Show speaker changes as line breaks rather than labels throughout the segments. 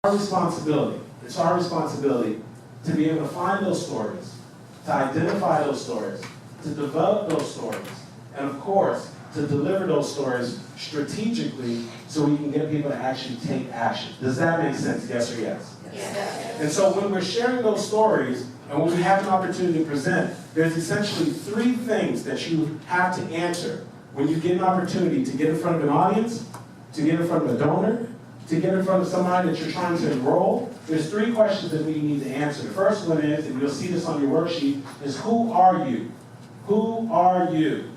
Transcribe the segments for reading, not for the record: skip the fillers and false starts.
our responsibility. It's our responsibility to be able to find those stories, to identify those stories, to develop those stories, and of course, to deliver those stories strategically so we can get people to actually take action. Does that make sense? Yes or yes?
Yes.
And so when we're sharing those stories, and when we have an opportunity to present, there's essentially 3 things that you have to answer when you get an opportunity to get in front of an audience, to get in front of a donor, to get in front of somebody that you're trying to enroll. There's 3 questions that we need to answer. The first one is, and you'll see this on your worksheet, is who are you? Who are you?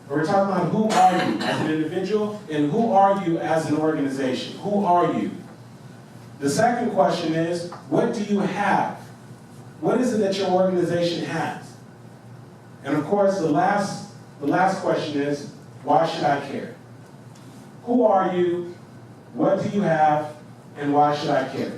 We're talking about who are you as an individual, and who are you as an organization? Who are you? The second question is, what do you have? What is it that your organization has? And of course, the last question is, why should I care? Who are you? What do you have? And why should I care?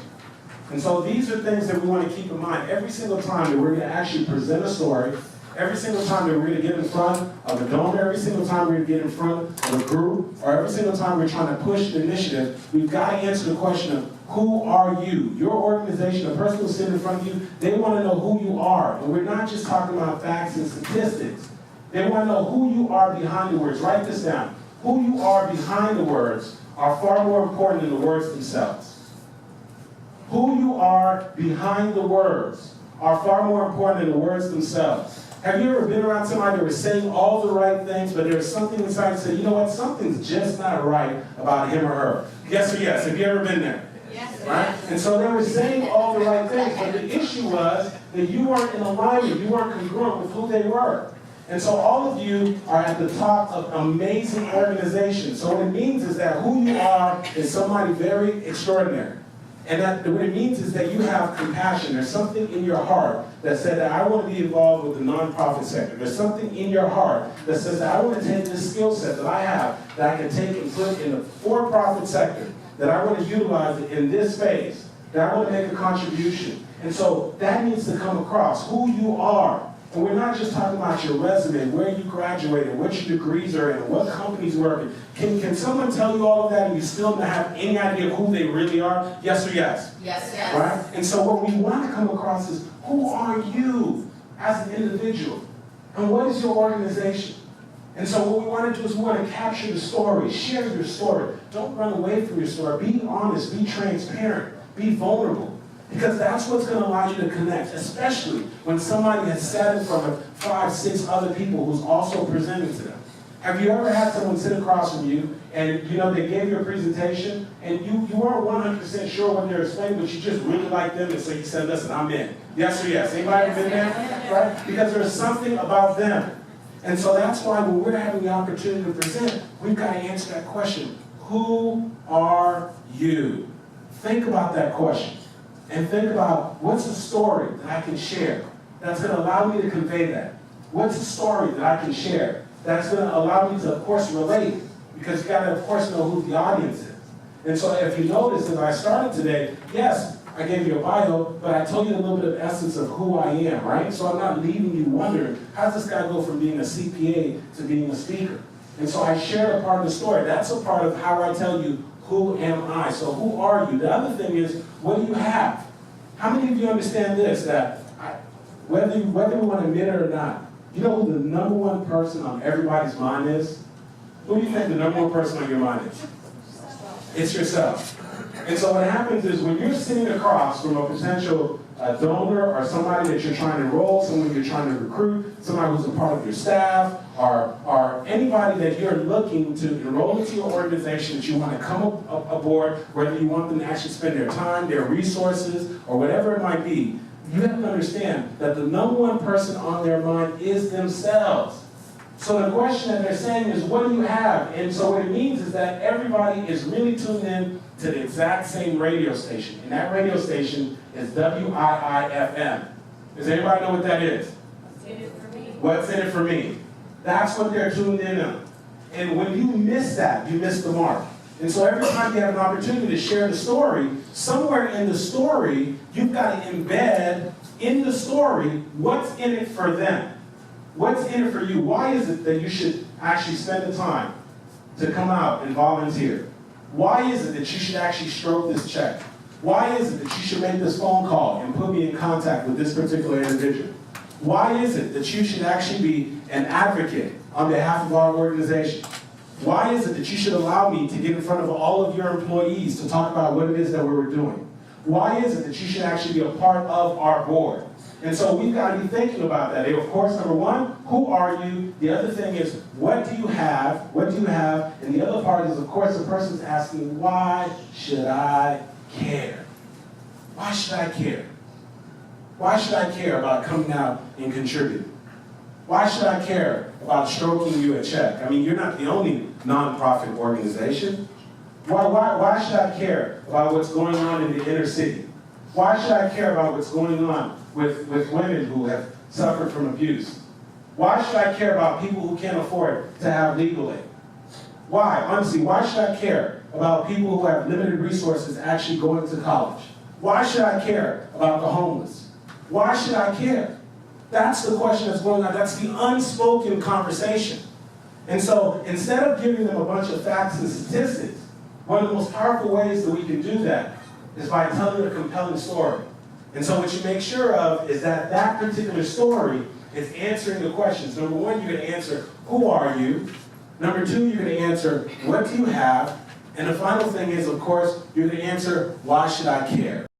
And so these are things that we want to keep in mind every single time that we're going to actually present a story, every single time that we're going to get in front of a donor, every single time we're going to get in front of a group, or every single time we're trying to push an initiative, we've got to answer the question of, who are you? Your organization, the person who's sitting in front of you, they want to know who you are. And we're not just talking about facts and statistics. They want to know who you are behind the words. Write this down. Who you are behind the words are far more important than the words themselves. Who you are behind the words are far more important than the words themselves. Have you ever been around somebody that was saying all the right things, but there's something inside that said, you know what, something's just not right about him or her? Yes or yes? Have you ever been there?
Yes.
Right? And so they were saying all the right things, but the issue was that you weren't in alignment, you weren't congruent with who they were. And so all of you are at the top of amazing organizations. So what it means is that who you are is somebody very extraordinary. And that what it means is that you have compassion. There's something in your heart that said that I want to be involved with the nonprofit sector. There's something in your heart that says that I want to take this skill set that I have, that I can take and put in the for-profit sector, that I want to utilize it in this space, that I want to make a contribution. And so that needs to come across, who you are. And we're not just talking about your resume, where you graduated, what your degrees are in, what companies work in. Can someone tell you all of that and you still not have any idea of who they really are? Yes or yes?
Yes, yes.
Right? And so what we want to come across is, who are you as an individual? And what is your organization? And so what we want to do is we want to capture the story, share your story. Don't run away from your story. Be honest, be transparent, be vulnerable. Because that's what's going to allow you to connect, especially when somebody has sat in front of 5, 6 other people who's also presenting to them. Have you ever had someone sit across from you and they gave you a presentation and you weren't 100% sure what they're explaining, but you just really liked them and so you said, listen, I'm in. Yes or yes? Anybody ever been there? Right? Because there's something about them. And so that's why when we're having the opportunity to present, we've got to answer that question. Who are you? Think about that question. And think about, what's a story that I can share that's going to allow me to convey that? What's a story that I can share that's going to allow me to, of course, relate? Because you've got to, of course, know who the audience is. And so if you notice, as I started today, yes, I gave you a bio, but I told you a little bit of essence of who I am, right? So I'm not leaving you wondering, how does this guy go from being a CPA to being a speaker? And so I shared a part of the story. That's a part of how I tell you, who am I? So who are you? The other thing is, what do you have? How many of you understand this, that whether we want to admit it or not, you know who the number one person on everybody's mind is? Who do you think the number one person on your mind is? It's yourself. And so what happens is when you're sitting across from a potential donor or somebody that you're trying to enroll, someone you're trying to recruit, somebody who's a part of your staff, or anybody that you're looking to enroll into your organization that you want to come aboard, whether you want them to actually spend their time, their resources, or whatever it might be, you have to understand that the number one person on their mind is themselves. So the question that they're saying is, what do you have? And so what it means is that everybody is really tuned in to the exact same radio station. And that radio station is WIIFM. Does anybody know what that is?
What's in it for me?
What's in it for me? That's what they're tuned in on. And when you miss that, you miss the mark. And so every time you have an opportunity to share the story, somewhere in the story, you've got to embed in the story what's in it for them. What's in it for you? Why is it that you should actually spend the time to come out and volunteer? Why is it that you should actually stroke this check? Why is it that you should make this phone call and put me in contact with this particular individual? Why is it that you should actually be an advocate on behalf of our organization? Why is it that you should allow me to get in front of all of your employees to talk about what it is that we were doing? Why is it that you should actually be a part of our board? And so we've got to be thinking about that. Of course, number one, who are you? The other thing is, what do you have? What do you have? And the other part is, of course, the person's asking, why should I care? Why should I care? Why should I care about coming out and contributing? Why should I care about stroking you a check? I mean, you're not the only nonprofit organization. Why should I care about what's going on in the inner city? Why should I care about what's going on with women who have suffered from abuse? Why should I care about people who can't afford to have legal aid? Why? Honestly, why should I care about people who have limited resources actually going to college? Why should I care about the homeless? Why should I care? That's the question that's going on. That's the unspoken conversation. And so instead of giving them a bunch of facts and statistics, one of the most powerful ways that we can do that is by telling a compelling story. And so what you make sure of is that that particular story is answering the questions. Number one, you're going to answer, who are you? Number two, you're going to answer, what do you have? And the final thing is, of course, you're going to answer, why should I care?